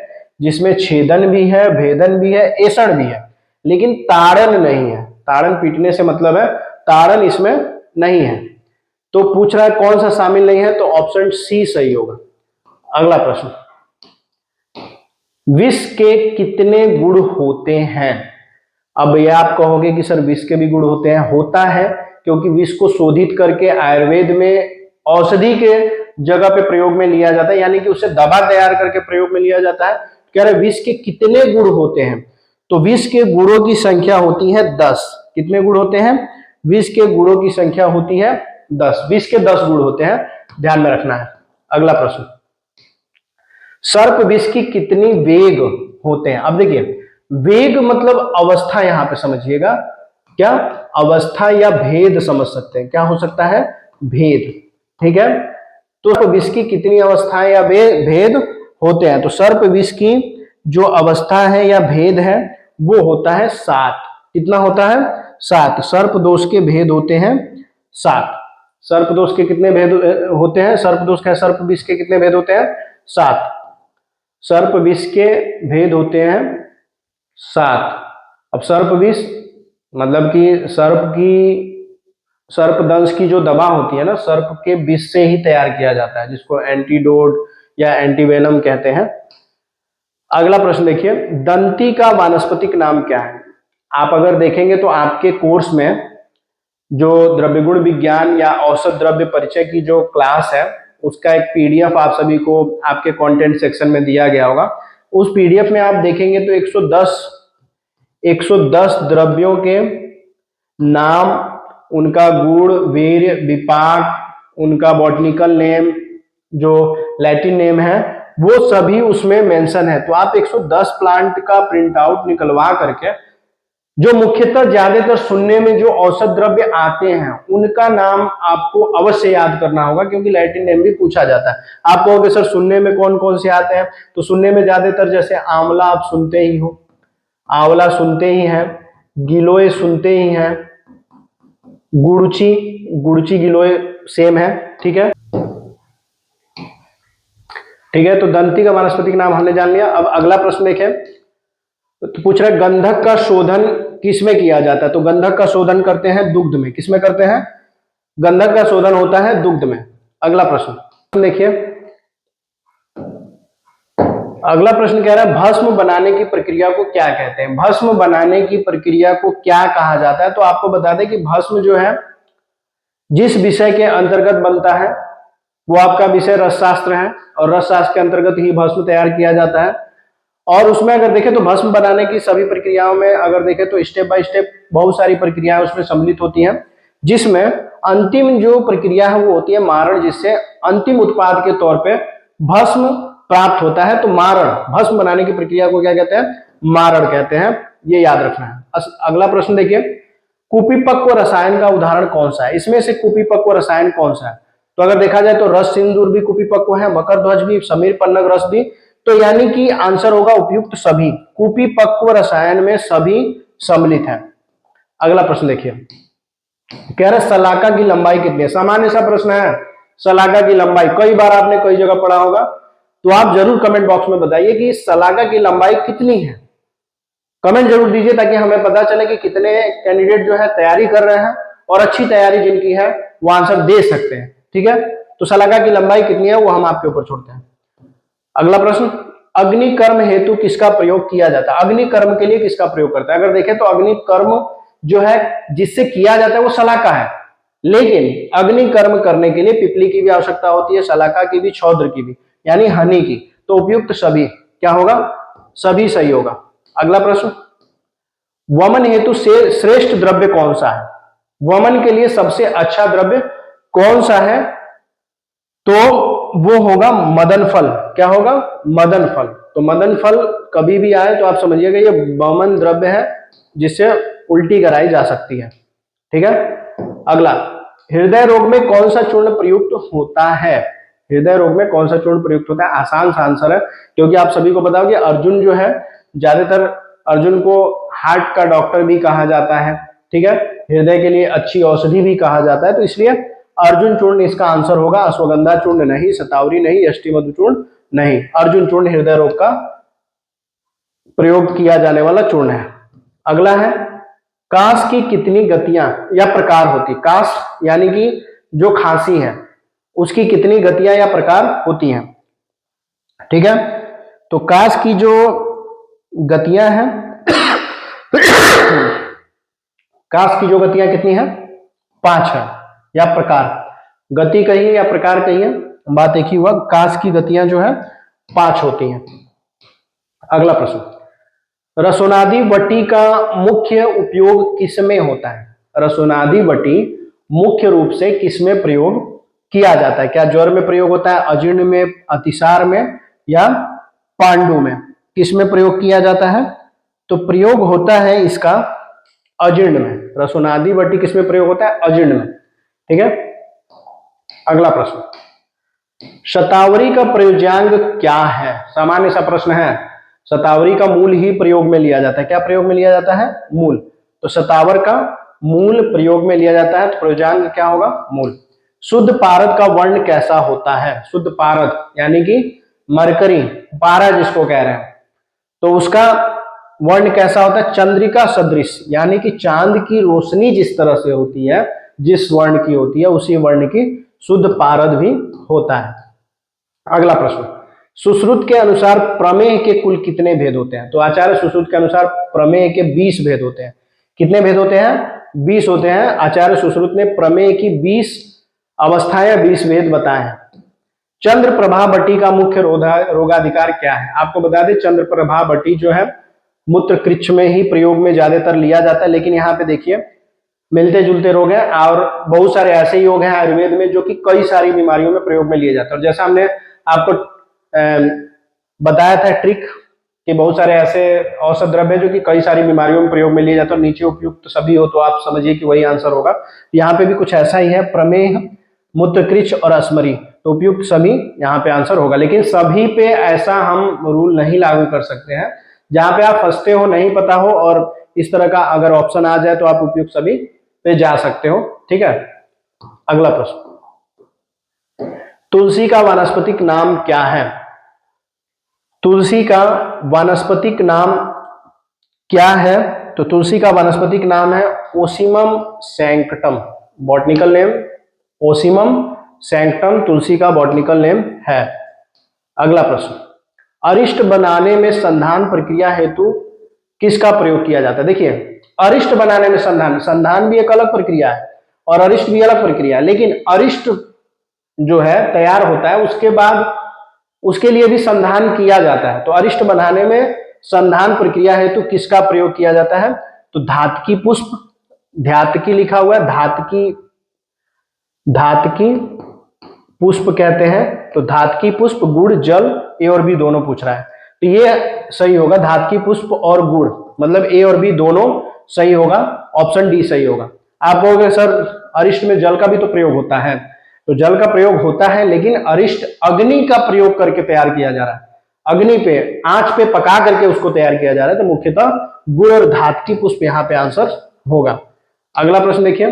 जिसमें छेदन भी है, भेदन भी है, ऐसण भी है, लेकिन ताड़न नहीं है। ताड़न पीटने से मतलब है, ताड़न इसमें नहीं है। तो पूछ रहा है कौन सा शामिल नहीं है, तो ऑप्शन सी सही होगा। अगला प्रश्न, विष के कितने गुण होते हैं? अब ये आप कहोगे कि सर विष के भी गुण होते हैं। होता है, क्योंकि विष को शोधित करके आयुर्वेद में औषधि के जगह पे प्रयोग में लिया जाता है, यानी कि उसे दवा तैयार करके प्रयोग में लिया जाता है। कह रहे विष के कितने गुण होते हैं? तो विष के गुणों की संख्या होती है 10। कितने गुण होते हैं? विष के गुणों की संख्या होती है 10। विष के 10 गुण होते हैं, ध्यान में रखना है। अगला प्रश्न, सर्प विष की कितनी वेग होते हैं? अब देखिए, वेग मतलब अवस्था, यहां पे समझिएगा, क्या अवस्था या भेद समझ सकते हैं। क्या हो सकता है? भेद। ठीक है, तो विष की कितनी अवस्थाएं या भेद होते हैं? तो सर्प विष की जो अवस्था है या भेद है वो होता है 7। कितना होता है? 7। सर्प दोष के भेद होते हैं 7। सर्प दोष के कितने भेद होते हैं? सर्प दोष के, सर्प विष के कितने भेद होते हैं? 7। सर्प विष के भेद होते हैं 7। अब सर्प विष मतलब कि सर्पदंश की जो दवा होती है ना, सर्प के विष से ही तैयार किया जाता है, जिसको एंटीडोट या एंटीवेनम कहते हैं। अगला प्रश्न देखिए, दंती का वानस्पतिक नाम क्या है? आप अगर देखेंगे तो आपके कोर्स में जो द्रव्यगुण विज्ञान या औसत द्रव्य परिचय की जो क्लास है, उसका एक पीडीएफ आप सभी को आपके कंटेंट सेक्शन में दिया गया होगा। उस पीडीएफ में आप देखेंगे तो 110 द्रव्यों के नाम, उनका गुण, वीर्य, विपाक, उनका बॉटनिकल नेम, जो लैटिन नेम है, वो सभी उसमें मेंशन है। तो आप 110 प्लांट का प्रिंट आउट निकलवा करके, जो मुख्यतः ज्यादातर सुनने में जो औषध द्रव्य आते हैं उनका नाम आपको अवश्य याद करना होगा, क्योंकि लैटिन नेम भी पूछा जाता है। आप कहोगे सर सुनने में कौन कौन से आते हैं? तो सुनने में ज्यादातर जैसे आंवला आप सुनते ही हो, आंवला सुनते ही हैं, गिलोय सुनते ही हैं, गुड़ची गिलोय सेम है। ठीक है, ठीक है, तो दंती का वानस्पतिक नाम हमने जान लिया। अब अगला प्रश्न देखें, तो पूछ रहे गंधक का शोधन किसमें किया जाता है? तो गंधक का शोधन करते हैं दुग्ध में। किसमें करते हैं? गंधक का शोधन होता है दुग्ध में। अगला प्रश्न देखिए, अगला प्रश्न कह रहा है भस्म बनाने की प्रक्रिया को क्या कहते हैं? भस्म बनाने की प्रक्रिया को क्या कहा जाता है? तो आपको बता दें कि भस्म जो है जिस विषय के अंतर्गत बनता है वो आपका विषय रसशास्त्र है, और रसशास्त्र के अंतर्गत ही भस्म तैयार किया जाता है। और उसमें अगर देखें तो भस्म बनाने की सभी प्रक्रियाओं में अगर देखें तो स्टेप बाय स्टेप बहुत सारी प्रक्रियाएं उसमें सम्मिलित होती हैं, जिसमें अंतिम जो प्रक्रिया है वो होती है मारण, जिससे अंतिम उत्पाद के तौर पे भस्म प्राप्त होता है। तो मारण, भस्म बनाने की प्रक्रिया को क्या कहते हैं? मारण कहते हैं, ये याद रखना है। अगला प्रश्न देखिए, कुपिपक्व रसायन का उदाहरण कौन सा है? इसमें से कुपिपक्व रसायन कौन सा है? तो अगर देखा जाए तो रस सिंदूर भी कुपिपक्व है, मकर ध्वज भी, समीर पन्नग रस भी। तो यानी कि आंसर होगा उपयुक्त सभी। कुपिपक्व रसायन में सभी सम्मिलित है। अगला प्रश्न देखिए, कह रहे शलाका की लंबाई कितनी है, सामान्य सा प्रश्न है। शलाका की लंबाई कई बार आपने कई जगह पढ़ा होगा, तो आप जरूर कमेंट बॉक्स में बताइए कि शलाका की लंबाई कितनी है। कमेंट जरूर दीजिए ताकि हमें पता चले कि कितने कैंडिडेट जो है तैयारी कर रहे हैं और अच्छी तैयारी जिनकी है वो आंसर दे सकते हैं। ठीक है, तो शलाका की लंबाई कितनी है वो हम आपके ऊपर छोड़ते हैं। अगला प्रश्न, अग्निकर्म हेतु किसका प्रयोग किया जाता है? अग्निकर्म के लिए किसका प्रयोग करता है? अगर देखें तो अग्निकर्म जो है जिससे किया जाता है वो शलाका है, लेकिन अग्निकर्म करने के लिए पिपली की भी आवश्यकता होती है, शलाका की भी, छौद्र की भी, यानी हनी की। तो उपयुक्त सभी क्या होगा? सभी सही होगा। अगला प्रश्न, वमन हेतु से श्रेष्ठ द्रव्य कौन सा है? वमन के लिए सबसे अच्छा द्रव्य कौन सा है? तो वो होगा मदन फल। क्या होगा? मदन फल। तो मदन फल कभी भी आए तो आप समझिएगा ये वमन द्रव्य है जिससे उल्टी कराई जा सकती है। ठीक है, अगला, हृदय रोग में कौन सा चूर्ण प्रयुक्त होता है? हृदय रोग में कौन सा चूर्ण प्रयुक्त होता है? आसान सा आंसर है, क्योंकि आप सभी को पता हो कि अर्जुन जो है, ज्यादातर अर्जुन को हार्ट का डॉक्टर भी कहा जाता है। ठीक है, हृदय के लिए अच्छी औषधि भी कहा जाता है, तो इसलिए अर्जुन चूर्ण इसका आंसर होगा। अश्वगंधा चूर्ण नहीं, शतावरी नहीं, यष्टिमधु चूर्ण नहीं, अर्जुन चूर्ण हृदय रोग का प्रयोग किया जाने वाला चूर्ण है। अगला है, काश की कितनी गतियां या प्रकार होती? काश यानी कि जो खांसी है उसकी कितनी गतियां या प्रकार होती हैं? ठीक है, तो काश की जो गतियां हैं काश की जो गतियां कितनी है? 5 है। या प्रकार, गति कहिए या प्रकार कहिए, बात एक ही हुआ। काश की गतियां जो है 5 होती हैं। अगला प्रश्न, रसोनादि वटी का मुख्य उपयोग किसमें होता है? रसोनादि वटी मुख्य रूप से किसमें प्रयोग किया जाता है? क्या ज्वर में प्रयोग होता है, अजीर्ण में, अतिसार में, या पांडु में? किसमें प्रयोग किया जाता है? तो प्रयोग होता है इसका अजीर्ण में। रसोनादि वटी किसमें प्रयोग होता है? अजीर्ण में। ठीक है, अगला प्रश्न, शतावरी का प्रयोज्यांग क्या है? सामान्य सा प्रश्न है। शतावरी का मूल ही प्रयोग में लिया जाता है। क्या प्रयोग में लिया जाता है? मूल। तो शतावर का मूल प्रयोग में लिया जाता है, तो प्रयोज्यांग क्या होगा? मूल। शुद्ध पारद का वर्ण कैसा होता है? शुद्ध पारद यानी कि मरकरी, पारा जिसको कह रहे हैं, तो उसका वर्ण कैसा होता है? चंद्रिका सदृश, यानी कि चांद की रोशनी जिस तरह से होती है, जिस वर्ण की होती है, उसी वर्ण की शुद्ध पारद भी होता है। अगला प्रश्न, सुश्रुत के अनुसार प्रमेय के कुल कितने भेद होते हैं? तो आचार्य सुश्रुत के अनुसार प्रमेय के 20 भेद होते हैं। कितने भेद होते हैं? 20 होते हैं। आचार्य सुश्रुत ने प्रमेय की 20 अवस्थाएं, 20 भेद बताए हैं। चंद्रप्रभा बटी का मुख्य रोगाधिकार क्या है? आपको बता दें, चंद्रप्रभा बटी जो है मूत्र कृच्छ में ही प्रयोग में ज्यादातर लिया जाता है, लेकिन यहाँ पे देखिए मिलते जुलते रोग हैं और बहुत सारे ऐसे योग हैं आयुर्वेद में जो कि कई सारी बीमारियों में प्रयोग में लिए जाते हैं। और जैसा हमने आपको बताया था ट्रिक कि बहुत सारे ऐसे औषध द्रव्य जो कि कई सारी बीमारियों में प्रयोग में लिए जाते हैं, और नीचे उपयुक्त सभी हो, तो आप समझिए कि वही आंसर होगा। यहाँ पे भी कुछ ऐसा ही है, प्रमेह, मूत्रकृच्छ और अस्मरी, तो उपयुक्त सभी यहाँ पे आंसर होगा। लेकिन सभी पे ऐसा हम रूल नहीं लागू कर सकते हैं। जहां पे आप फंसते हो, नहीं पता हो, और इस तरह का अगर ऑप्शन आ जाए तो आप उपयुक्त सभी पे जा सकते हो। ठीक है, अगला प्रश्न, तुलसी का वानस्पतिक नाम क्या है? तुलसी का वानस्पतिक नाम क्या है? तो तुलसी का वानस्पतिक नाम है Ocimum sanctum. Botanical name Ocimum sanctum तुलसी का बॉटनिकल नेम है। अगला प्रश्न, अरिष्ट बनाने में संधान प्रक्रिया हेतु किसका प्रयोग किया जाता है? देखिए, अरिष्ट बनाने में संधान, संधान भी एक अलग प्रक्रिया है और अरिष्ट भी अलग प्रक्रिया है, लेकिन अरिष्ट जो है तैयार होता है उसके बाद उसके लिए भी संधान किया जाता है। तो अरिष्ट बनाने में संधान प्रक्रिया हेतु किसका प्रयोग किया जाता है? तो धातकी पुष्प, ध्यातकी लिखा हुआ है, धातकी पुष्प कहते हैं, तो धातकी पुष्प, गुड़, जल, ए और बी दोनों पूछ रहा है, तो ये सही होगा। धातकी पुष्प और गुड़, मतलब ए और बी दोनों सही होगा, ऑप्शन डी सही होगा। आप कहोगे सर अरिष्ट में जल का भी तो प्रयोग होता है, तो जल का प्रयोग होता है, लेकिन अरिष्ट अग्नि का प्रयोग करके तैयार किया जा रहा है, अग्नि पे, आंच पे पका करके उसको तैयार किया जा रहा है, तो मुख्यतः गुड़ और धातकी पुष्प यहाँ पे आंसर होगा। अगला प्रश्न देखिए,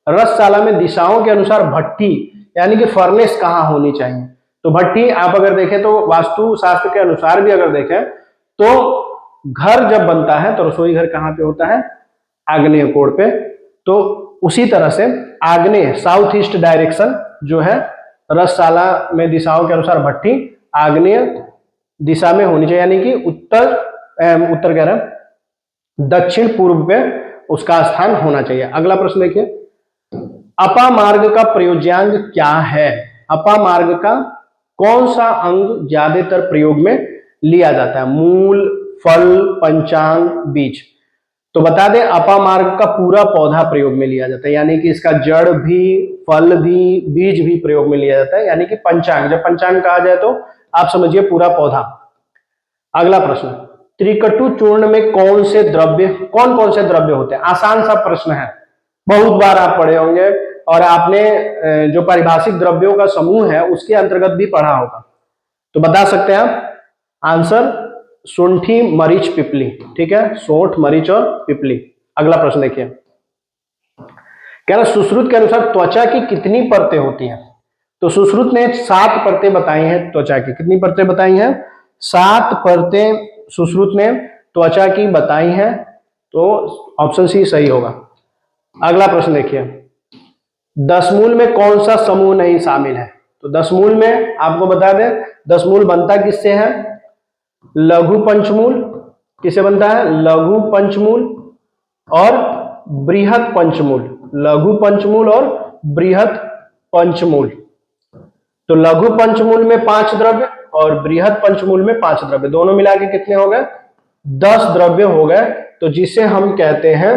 रसशाला में दिशाओं के अनुसार भट्ठी यानी कि फर्नेस कहाँ होनी चाहिए। तो भट्ठी आप अगर देखें तो वास्तु शास्त्र के अनुसार भी अगर देखें तो घर जब बनता है तो रसोई घर कहाँ पे होता है, आग्नेय कोण पे। तो उसी तरह से आग्नेय साउथ ईस्ट डायरेक्शन जो है रसशाला में दिशाओं के अनुसार भट्ठी आग्नेय दिशा में होनी चाहिए, यानी कि उत्तर कह रहे हैं दक्षिण पूर्व पे उसका स्थान होना चाहिए। अगला प्रश्न देखिए, अपामार्ग का प्रयोज्यांग क्या है। अपामार्ग का कौन सा अंग ज्यादातर प्रयोग में लिया जाता है, मूल, फल, पंचांग, बीज। तो बता दें अपामार्ग का पूरा पौधा प्रयोग में लिया जाता है, यानी कि इसका जड़ भी, फल भी, बीज भी प्रयोग में लिया जाता है, यानी कि पंचांग। जब पंचांग कहा जाए तो आप समझिए पूरा पौधा। अगला प्रश्न, त्रिकटु चूर्ण में कौन कौन से द्रव्य होते हैं। आसान सा प्रश्न है, बहुत बार आप पढ़े होंगे और आपने जो पारिभाषिक द्रव्यों का समूह है उसके अंतर्गत भी पढ़ा होगा। तो बता सकते हैं आप आंसर सुंठी, मरीच, पिपली। ठीक है, सोंठ, मरीच और पिपली। अगला प्रश्न देखिए, कह रहा सुश्रुत के अनुसार त्वचा की कितनी परतें होती हैं। तो सुश्रुत ने 7 परतें बताई हैं त्वचा की। कितनी परतें बताई हैं, 7 परतें सुश्रुत ने त्वचा की बताई हैं। तो ऑप्शन सी सही होगा। अगला प्रश्न देखिए, दशमूल में कौन सा समूह नहीं शामिल है। तो दशमूल में आपको बता दें दशमूल बनता किससे है, लघु पंचमूल। किससे बनता है, लघु पंचमूल और बृहत पंचमूल। लघु पंचमूल और बृहत पंचमूल। तो लघु पंचमूल में 5 द्रव्य और बृहत पंचमूल में 5 द्रव्य, दोनों मिला के कितने हो गए, 10 द्रव्य हो गए। तो जिसे हम कहते हैं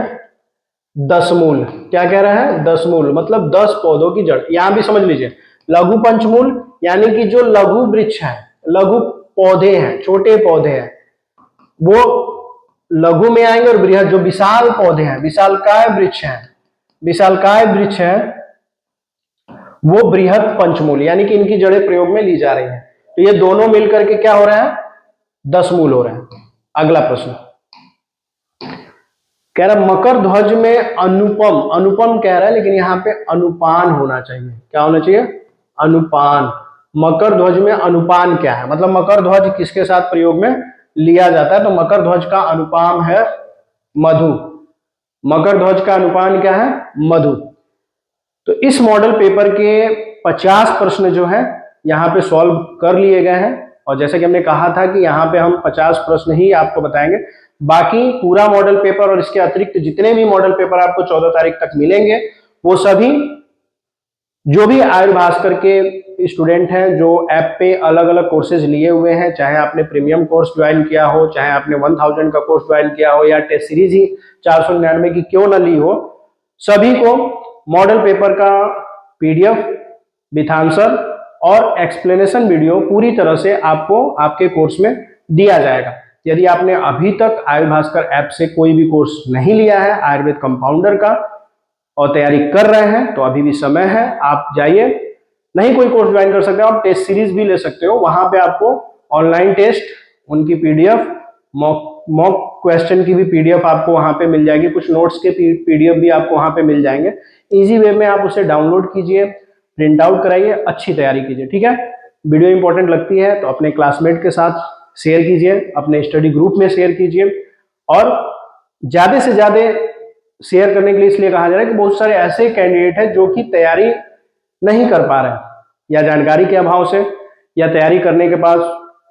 दशमूल। क्या कह रहा है, दशमूल मतलब 10 पौधों की जड़। यहां भी समझ लीजिए लघु पंचमूल यानी कि जो लघु वृक्ष है, लघु पौधे हैं, छोटे पौधे हैं, वो लघु में आएंगे। और बृहत जो विशाल पौधे हैं, विशालकाय वृक्ष हैं, विशालकाय वृक्ष है वो बृहत पंचमूल, यानी कि इनकी जड़ें प्रयोग में ली जा रही हैं। तो ये दोनों मिलकर के क्या हो रहा है, दशमूल हो रहे हैं। अगला प्रश्न कह रहा मकर ध्वज में अनुपम, अनुपम कह रहा है लेकिन यहाँ पे अनुपान होना चाहिए। क्या होना चाहिए, अनुपान। मकर ध्वज में अनुपान क्या है, मतलब मकर ध्वज किसके साथ प्रयोग में लिया जाता है। तो मकर ध्वज का अनुपान है मधु। मकर ध्वज का अनुपान क्या है, मधु। तो इस मॉडल पेपर के 50 प्रश्न जो है यहाँ पे सॉल्व कर लिए गए हैं। और जैसे कि हमने कहा था कि यहाँ पे हम 50 प्रश्न ही आपको बताएंगे, बाकी पूरा मॉडल पेपर और इसके अतिरिक्त जितने भी मॉडल पेपर आपको 14 तारीख तक मिलेंगे वो सभी जो भी आर्य भास्कर के स्टूडेंट हैं जो ऐप पे अलग अलग कोर्सेज लिए हुए हैं, चाहे आपने प्रीमियम कोर्स ज्वाइन किया हो, चाहे आपने 1000 का कोर्स ज्वाइन किया हो या टेस्ट सीरीज ही 499 की क्यों ना ली हो, सभी को मॉडल पेपर का पीडीएफ विथ आंसर और एक्सप्लेनेशन वीडियो पूरी तरह से आपको आपके कोर्स में दिया जाएगा। यदि आपने अभी तक आर्य भास्कर ऐप से कोई भी कोर्स नहीं लिया है आयुर्वेद कंपाउंडर का और तैयारी कर रहे हैं तो अभी भी समय है, आप जाइए। नहीं कोई कोर्स ज्वाइन कर सकते हो, आप टेस्ट सीरीज भी ले सकते हो। वहां पे आपको ऑनलाइन टेस्ट, उनकी पीडीएफ, मॉक क्वेश्चन की भी पीडीएफ आपको वहां पे मिल जाएगी, कुछ नोट्स के पीडीएफ भी आपको वहां पे मिल जाएंगे। इजी वे में आप उसे डाउनलोड कीजिए, प्रिंट आउट कराइए, अच्छी तैयारी कीजिए। ठीक है, वीडियो इंपॉर्टेंट लगती है तो अपने क्लासमेट के साथ शेयर कीजिए, अपने स्टडी ग्रुप में शेयर कीजिए। और ज्यादा से ज्यादा शेयर करने के लिए इसलिए कहा जा रहा है कि बहुत सारे ऐसे कैंडिडेट हैं जो कि तैयारी नहीं कर पा रहे हैं, या जानकारी के अभाव से, या तैयारी करने के पास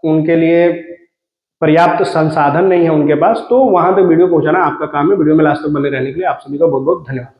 उनके लिए पर्याप्त संसाधन नहीं है उनके पास। तो वहां तक वीडियो पहुंचाना आपका काम है। वीडियो में लास्ट तक बने रहने के लिए आप सभी का बहुत बहुत धन्यवाद।